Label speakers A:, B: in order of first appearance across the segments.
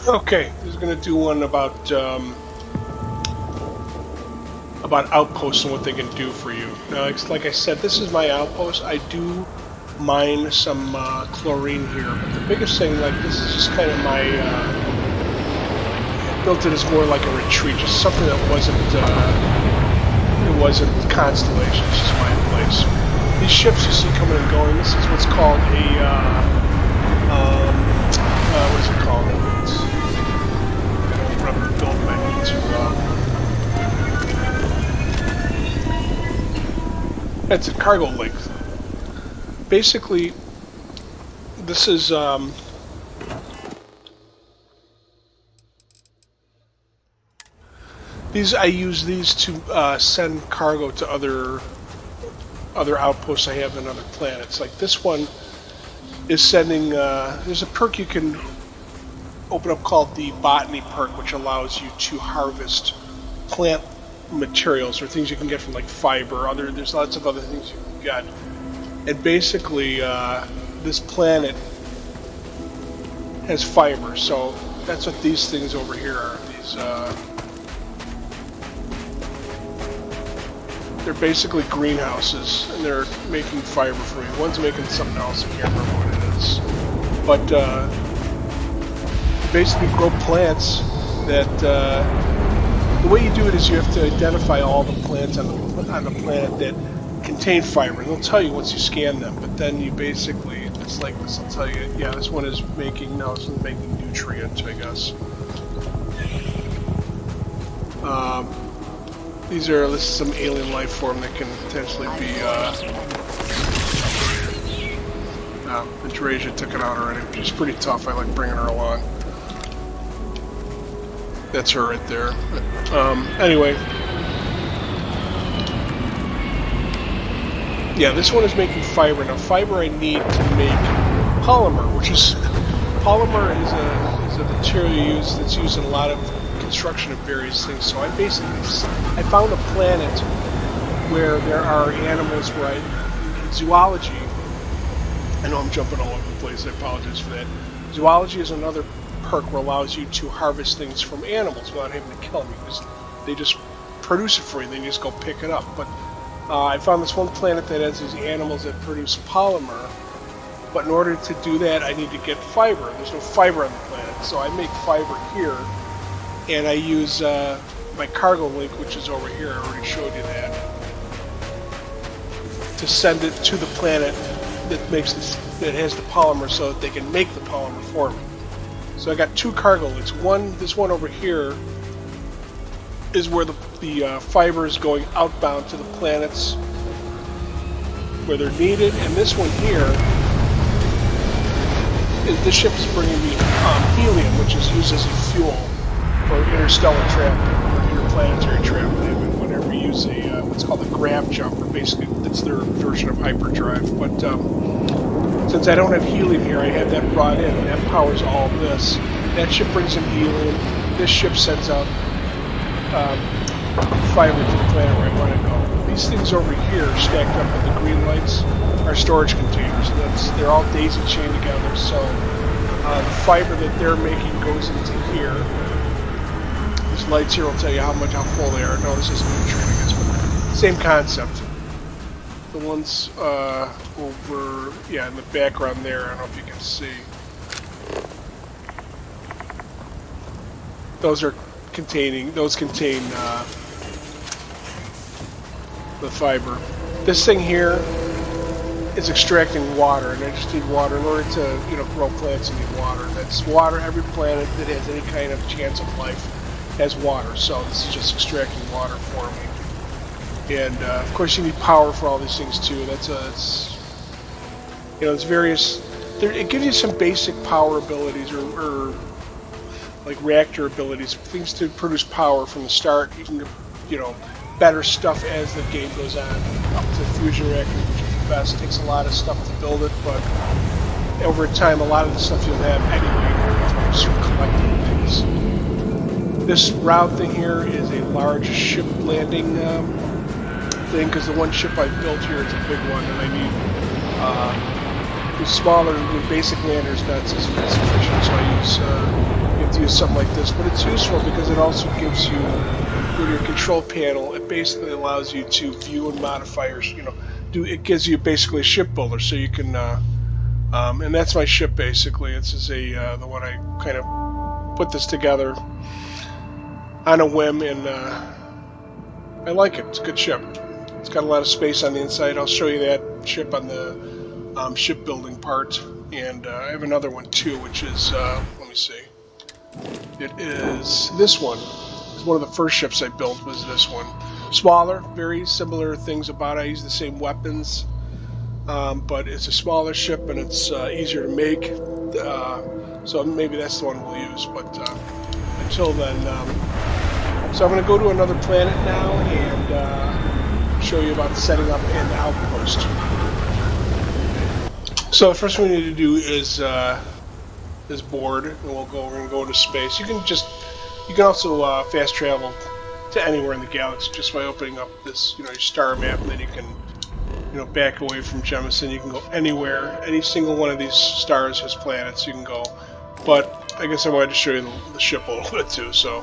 A: Okay, this is going to do one about outposts and what they can do for you. Now, like I said, this is my outpost. I do mine some chlorine here, but the biggest thing, like this, is just kind of my built it as more like a retreat, just something that it wasn't Constellation. It's just my place. These ships you see coming and going. This is what's called a what is it called? I don't remember the build menu too well. It's a cargo length. Basically, this is I use these to send cargo to other outposts I have in other planets. Like this one is sending. There's a perk you can open up called the Botany perk, which allows you to harvest plant materials or things you can get from like fiber. There's lots of other things you can get. And basically, this planet has fiber, so that's what these things over here are. These they're basically greenhouses, and they're making fiber for me. One's making something else, I can't remember what it is. But basically grow plants that the way you do it is you have to identify all the plants on the planet that contain fiber. They'll tell you once you scan them, but then you basically, it's like this will tell you, yeah, this one is making, no, this one's making nutrient, I guess. This is some alien life form that can potentially be, Andresia took it out already. She's pretty tough, I like bringing her along. That's her right there. Anyway. Yeah, this one is making fiber. Now, fiber I need to make polymer, polymer is a material that's used in a lot of construction of various things. So I found a planet where there are animals where in zoology, I know I'm jumping all over the place, I apologize for that. Zoology is another perk where allows you to harvest things from animals without having to kill them, because they just produce it for you, then you just go pick it up. But I found this one planet that has these animals that produce polymer, but in order to do that I need to get fiber. There's no fiber on the planet, so I make fiber here, and I use my cargo link, which is over here, I already showed you that, to send it to the planet that has the polymer so that they can make the polymer for me. So I got two cargo links. This one over here is where the fiber is going outbound to the planets where they're needed, and this one here, this ship is bringing me helium, which is used as a fuel for interstellar travel or interplanetary travel. Whenever you use what's called a grav jumper, basically it's their version of hyperdrive. But since I don't have helium here, I had that brought in, and that powers all this. That ship brings in helium. This ship sends out fiber to the planet where I want to go. These things over here, stacked up with the green lights, are storage containers. They're all daisy chained together, so the fiber that they're making goes into here. These lights here will tell you how full they are. No, this isn't nutrient, I guess, but same concept. The ones over, yeah, in the background there, I don't know if you can see. Those contain the fiber. This thing here is extracting water, and I just need water in order to, grow plants. You need water. That's water. Every planet that has any kind of chance of life has water. So this is just extracting water for me. And of course, you need power for all these things too. It's various. It gives you some basic power abilities or like reactor abilities, things to produce power from the start. You can get, better stuff as the game goes on, up to fusion reactors, which is the best. It takes a lot of stuff to build it, but over time, a lot of the stuff you'll have anyway to start collecting things. This route thing here is a large ship landing thing, because the one ship I built here is a big one, and I need with smaller, basic landers, not as efficient. So I use you have to use something like this, but it's useful because it also gives you, with your control panel, it basically allows you to view and modify your, it gives you basically a ship builder, so you can, and that's my ship basically. This is the one I kind of put this together on a whim, and I like it. It's a good ship. It's got a lot of space on the inside. I'll show you that ship on the shipbuilding part, and I have another one too, which is let me see. It is this one. It's one of the first ships I built was this one. Smaller, very similar things about it. I use the same weapons, but it's a smaller ship and it's easier to make. So maybe that's the one we'll use. But until then, so I'm going to go to another planet now and show you about setting up an outpost. So the first thing we need to do is this board, and we're going to go into space. You can also fast travel to anywhere in the galaxy just by opening up this, your star map, and then you can, back away from Jemison. You can go anywhere. Any single one of these stars has planets. You can go, but I guess I wanted to show you the ship a little bit too. So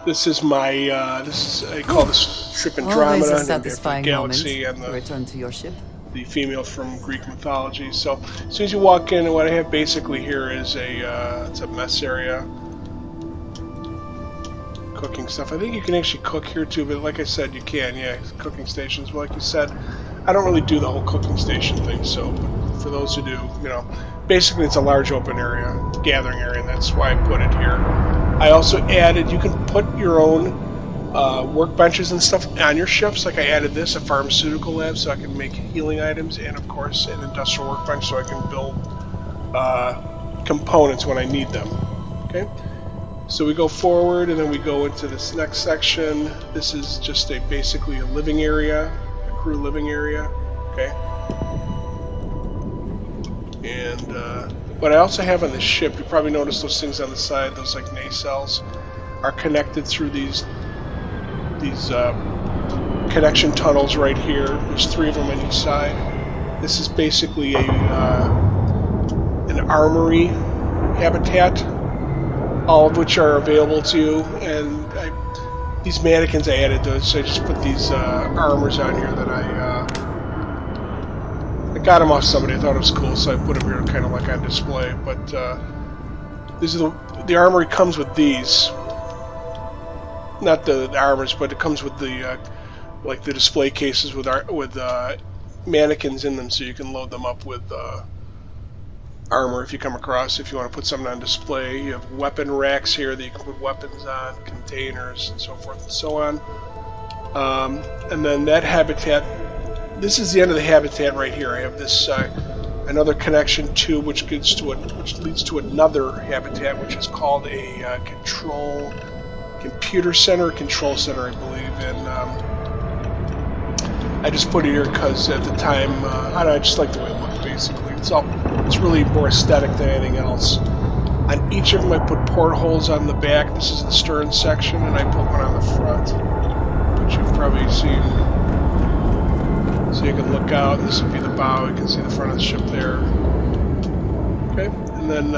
A: this is my I call this ship Andromeda.
B: Always a satisfying
A: galaxy
B: moment.
A: and the
B: Return to your ship.
A: The female from Greek mythology. So as soon as you walk in, what I have basically here is it's a mess area. Cooking stuff. I think you can actually cook here too, but like I said, you can, yeah, cooking stations. But like you said, I don't really do the whole cooking station thing, so but for those who do, basically it's a large open area, gathering area, and that's why I put it here. I also added, you can put your own workbenches and stuff on your ships. Like I added this, a pharmaceutical lab, so I can make healing items, and of course an industrial workbench so I can build components when I need them. Okay, so we go forward and then we go into this next section. This is just basically a living area, a crew living area. Okay, and what I also have on this ship, you probably noticed those things on the side, those like nacelles, are connected through these connection tunnels right here. There's 3 of them on each side. This is basically an armory habitat, all of which are available to you. And these mannequins I added those, so I just put these armors on here that I got them off somebody. I thought it was cool, so I put them here kind of like on display. But these are the armory comes with these. Not the armors, but it comes with the like the display cases with mannequins in them, so you can load them up with armor if you come across. If you want to put something on display, you have weapon racks here that you can put weapons on, containers, and so forth and so on. And then that habitat. This is the end of the habitat right here. I have this another connection to which leads to another habitat, which is called a computer center, control center, I believe, and I just put it here because at the time, I don't know, I just like the way it looked. Basically, it's really more aesthetic than anything else. On each of them, I put portholes on the back. This is the stern section, and I put one on the front, which you've probably seen. So you can look out. This would be the bow. You can see the front of the ship there. Okay, and then.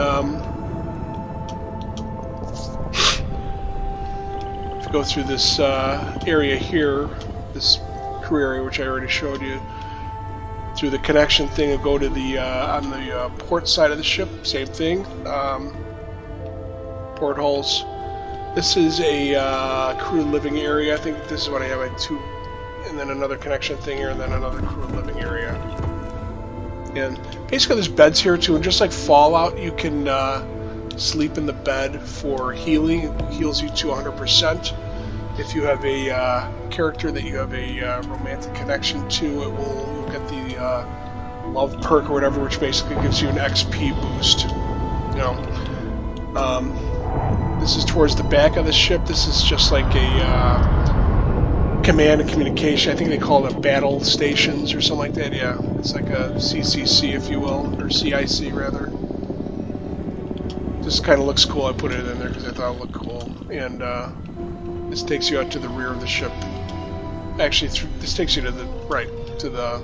A: Go through this area here, this crew area, which I already showed you, through the connection thing, and go to the on the port side of the ship. Same thing, portholes. This is a crew living area. I think this is what I have. I have 2, and then another connection thing here, and then another crew living area. And basically, there's beds here too, and just like Fallout, you can. Sleep in the bed for healing. It heals you to 100%. If you have a character that you have a romantic connection to, you'll get the love perk or whatever, which basically gives you an XP boost. This is towards the back of the ship. This is just like a command and communication. I think they call it battle stations or something like that. Yeah, it's like a CCC, if you will, or CIC rather. This kind of looks cool. I put it in there because I thought it looked cool. And this takes you out to the rear of the ship. Actually, this takes you to the right, to the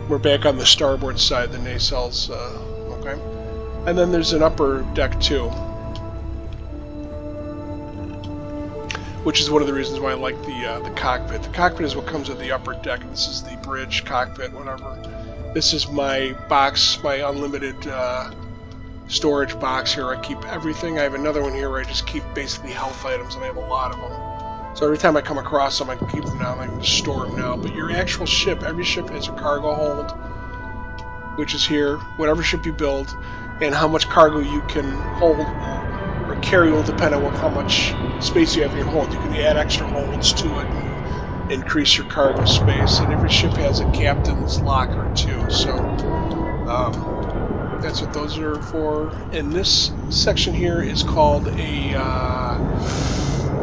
A: We're back on the starboard side, the nacelles, okay? And then there's an upper deck too, which is one of the reasons why I like the cockpit. The cockpit is what comes with the upper deck. This is the bridge, cockpit, whatever. This is my box, my unlimited storage box here. I keep everything. I have another one here where I just keep basically health items, and I have a lot of them. So every time I come across them, I can keep them now, and I can just store them now. But your actual ship, every ship has a cargo hold, which is here, whatever ship you build, and how much cargo you can hold or carry will depend on how much space you have in your hold. You can add extra holds to it and increase your cargo space, and every ship has a captain's locker too, so that's what those are for. And this section here is called a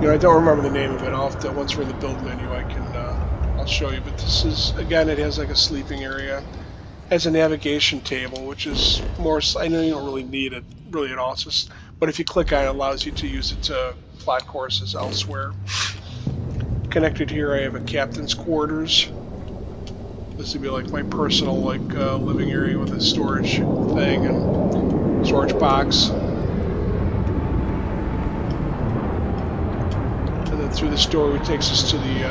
A: I don't remember the name of it. I'll have to, once we're in the build menu, I'll show you. But this is, again, it has like a sleeping area. It has a navigation table, which is more. I know you don't really need it really at all. It's just, but if you click on it, it allows you to use it to plot courses elsewhere. Connected here, I have a captain's quarters. This would be like my personal living area with a storage thing and storage box. Through this doorway takes us to the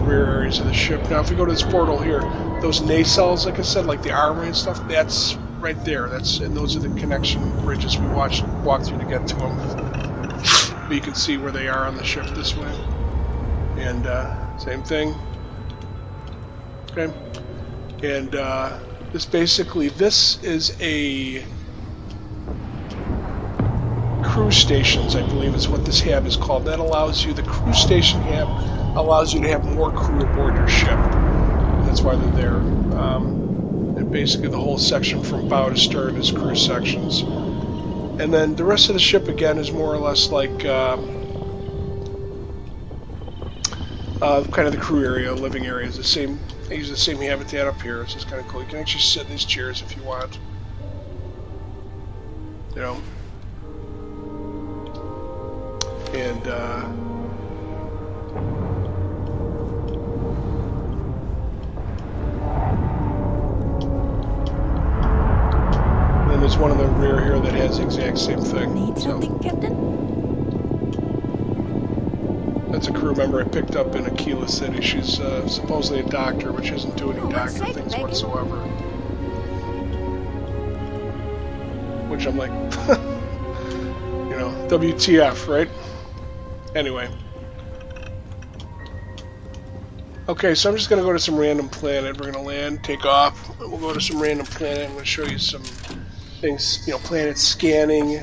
A: rear areas of the ship. Now, if we go to this portal here, those nacelles, like I said, like the armory and stuff, that's right there. And those are the connection bridges we walk through to get to them. But you can see where they are on the ship this way. And same thing. Okay. And this is a crew stations, I believe is what this hab is called. That allows you, the crew station hab allows you to have more crew aboard your ship. That's why they're there. And basically the whole section from bow to stern is crew sections. And then the rest of the ship, again, is more or less like kind of the crew area, living area is the same. They use the same habitat up here. It's just kind of cool. You can actually sit in these chairs if you want. You know. And then there's one in the rear here that has the exact same thing.
B: Need something, Captain?
A: That's a crew member I picked up in Aquila City. She's supposedly a doctor, but she doesn't do any doctor things whatsoever. Which I'm like, WTF, right? Anyway. Okay, so I'm just going to go to some random planet. We're going to land, take off, and we'll go to some random planet. I'm going to show you some things, planet scanning,